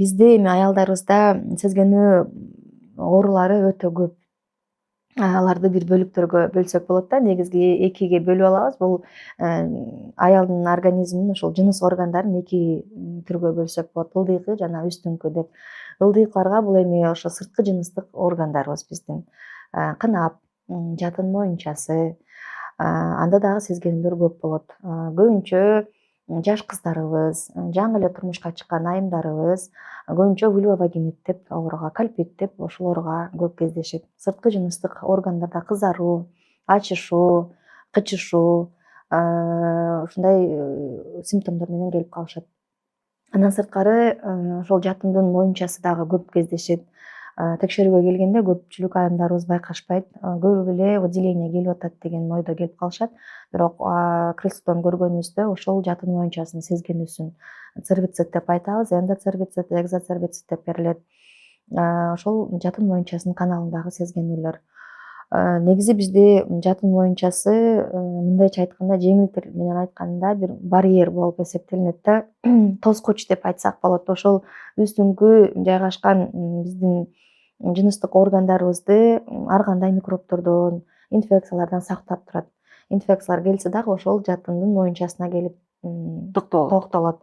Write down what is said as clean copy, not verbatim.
бизде эми аялдарыбызда сезгенүү оорулары өтө көп. Аларды бир бөлүктөргө бөлсөк болот да. Негизги экиге бөлүп алабыз. Бул аялдын организминин ушул жыныс органдарын эки түргө бөлсөк болот. Ылдыйкы жана үстүңкү деп. Ылдыйкыларга бул эми ошо сырткы жыныстык органдарыбыз биздин. Кынап, жатын моюнчасы, анда дагы сезгенүүлөр көп болот. Көбүнчө жаш кыздарыбыз, жаңы эле турмушка чыккан айымдарыбыз көбүнчө вульвовагинит деп ооруга, кальпит деп ошолорго көп кездешет. Сырткы жыныстык органдарда кызаруу, ачышуу, кычышуу ушундай симптомдор менен келип калышат. Андан сырткары ошол жатындын моюнчасы дагы көп кездешет. Текшерүүгө келгенде көпчүлүк айымдарыбыз байкашпайт. Көбү эле выделение келип атат деген ойдо келип калышат. Бирок крыльцодон көргөнүбүздө ошол жатын моюнчасынын сезгенүүсүн цервицит деп айтабыз. Эндоцервицит, экзоцервицит деп берилет. Ошол жатын моюнчасынын каналындагы сезгенүүлөр. Негизи бизде жатын моюнчасы мындайча айтканда, жеңил тил менен айтканда бир барьер болуп эсептелинет да. Тоскоч деп айтсак болот. Ошол үстүңкү жайгашкан биздин жыныстык органдарыбызды ар кандай микробтордон, инфекциялардан сактап турат. Инфекциялар келсе дагы ошол жатындын моюнчасына келип токтолот.